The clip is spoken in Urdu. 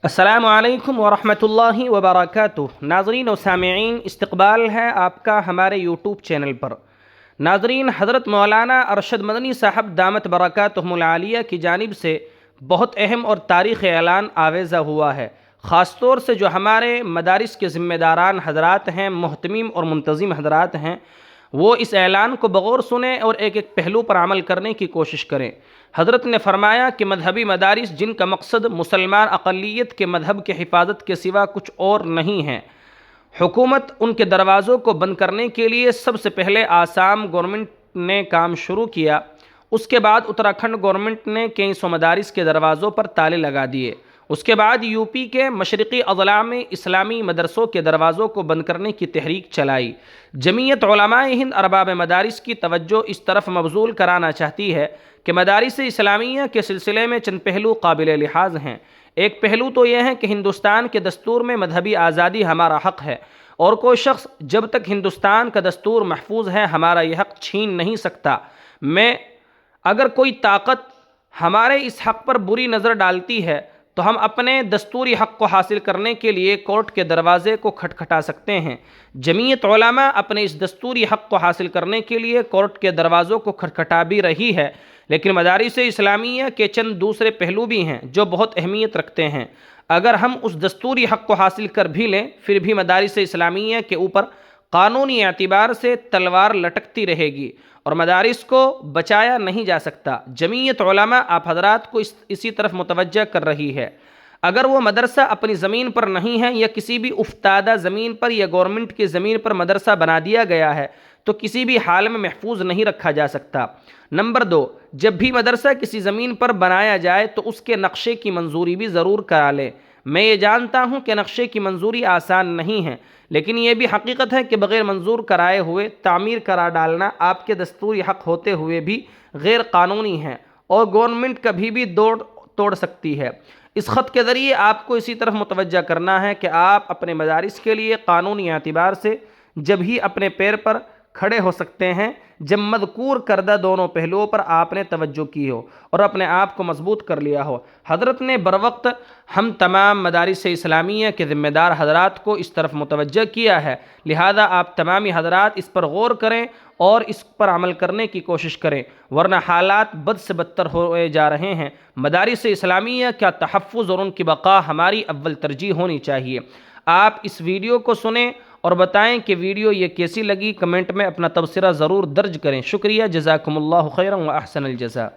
السلام علیکم ورحمۃ اللہ وبرکاتہ۔ ناظرین و سامعین، استقبال ہے آپ کا ہمارے یوٹیوب چینل پر۔ ناظرین، حضرت مولانا ارشد مدنی صاحب دامت برکاتہم العالیہ کی جانب سے بہت اہم اور تاریخی اعلان آویزہ ہوا ہے، خاص طور سے جو ہمارے مدارس کے ذمہ داران حضرات ہیں، محتمین اور منتظم حضرات ہیں، وہ اس اعلان کو بغور سنیں اور ایک ایک پہلو پر عمل کرنے کی کوشش کریں۔ حضرت نے فرمایا کہ مذہبی مدارس جن کا مقصد مسلمان اقلیت کے مذہب کی حفاظت کے سوا کچھ اور نہیں ہے، حکومت ان کے دروازوں کو بند کرنے کے لیے سب سے پہلے آسام گورنمنٹ نے کام شروع کیا۔ اس کے بعد اتراکھنڈ گورنمنٹ نے کئی سو مدارس کے دروازوں پر تالے لگا دیے۔ اس کے بعد یو پی کے مشرقی اضلاع میں اسلامی مدرسوں کے دروازوں کو بند کرنے کی تحریک چلائی۔ جمعیت علماء ہند ارباب مدارس کی توجہ اس طرف مبذول کرانا چاہتی ہے کہ مدارس اسلامیہ کے سلسلے میں چند پہلو قابل لحاظ ہیں۔ ایک پہلو تو یہ ہے کہ ہندوستان کے دستور میں مذہبی آزادی ہمارا حق ہے، اور کوئی شخص جب تک ہندوستان کا دستور محفوظ ہے ہمارا یہ حق چھین نہیں سکتا۔ اگر کوئی طاقت ہمارے اس حق پر بری نظر ڈالتی ہے تو ہم اپنے دستوری حق کو حاصل کرنے کے لیے کورٹ کے دروازے کو کھٹکھٹا سکتے ہیں۔ جمعیت علماء اپنے اس دستوری حق کو حاصل کرنے کے لیے کورٹ کے دروازوں کو کھٹکھٹا بھی رہی ہے، لیکن مدارس اسلامیہ کے چند دوسرے پہلو بھی ہیں جو بہت اہمیت رکھتے ہیں۔ اگر ہم اس دستوری حق کو حاصل کر بھی لیں، پھر بھی مدارس اسلامیہ کے اوپر قانونی اعتبار سے تلوار لٹکتی رہے گی اور مدارس کو بچایا نہیں جا سکتا۔ جمعیت علماء آپ حضرات کو اسی طرف متوجہ کر رہی ہے۔ اگر وہ مدرسہ اپنی زمین پر نہیں ہے یا کسی بھی افتادہ زمین پر یا گورنمنٹ کی زمین پر مدرسہ بنا دیا گیا ہے تو کسی بھی حال میں محفوظ نہیں رکھا جا سکتا۔ نمبر 2، جب بھی مدرسہ کسی زمین پر بنایا جائے تو اس کے نقشے کی منظوری بھی ضرور کرا لے۔ میں یہ جانتا ہوں کہ نقشے کی منظوری آسان نہیں ہے، لیکن یہ بھی حقیقت ہے کہ بغیر منظور کرائے ہوئے تعمیر کرا ڈالنا آپ کے دستوری حق ہوتے ہوئے بھی غیر قانونی ہے اور گورنمنٹ کبھی بھی توڑ سکتی ہے۔ اس خط کے ذریعے آپ کو اسی طرف متوجہ کرنا ہے کہ آپ اپنے مدارس کے لیے قانونی اعتبار سے جب ہی اپنے پیر پر کھڑے ہو سکتے ہیں جب مذکور کردہ دونوں پہلوؤں پر آپ نے توجہ کی ہو اور اپنے آپ کو مضبوط کر لیا ہو۔ حضرت نے بروقت ہم تمام مدارس اسلامیہ کے ذمہ دار حضرات کو اس طرف متوجہ کیا ہے، لہذا آپ تمامی حضرات اس پر غور کریں اور اس پر عمل کرنے کی کوشش کریں، ورنہ حالات بد سے بدتر ہوئے جا رہے ہیں۔ مدارس اسلامیہ کا تحفظ اور ان کی بقا ہماری اول ترجیح ہونی چاہیے۔ آپ اس ویڈیو کو سنیں اور بتائیں کہ ویڈیو یہ کیسی لگی۔ کمنٹ میں اپنا تبصرہ ضرور درج کریں۔ شکریہ، جزاکم اللہ خیرا و احسن الجزاء۔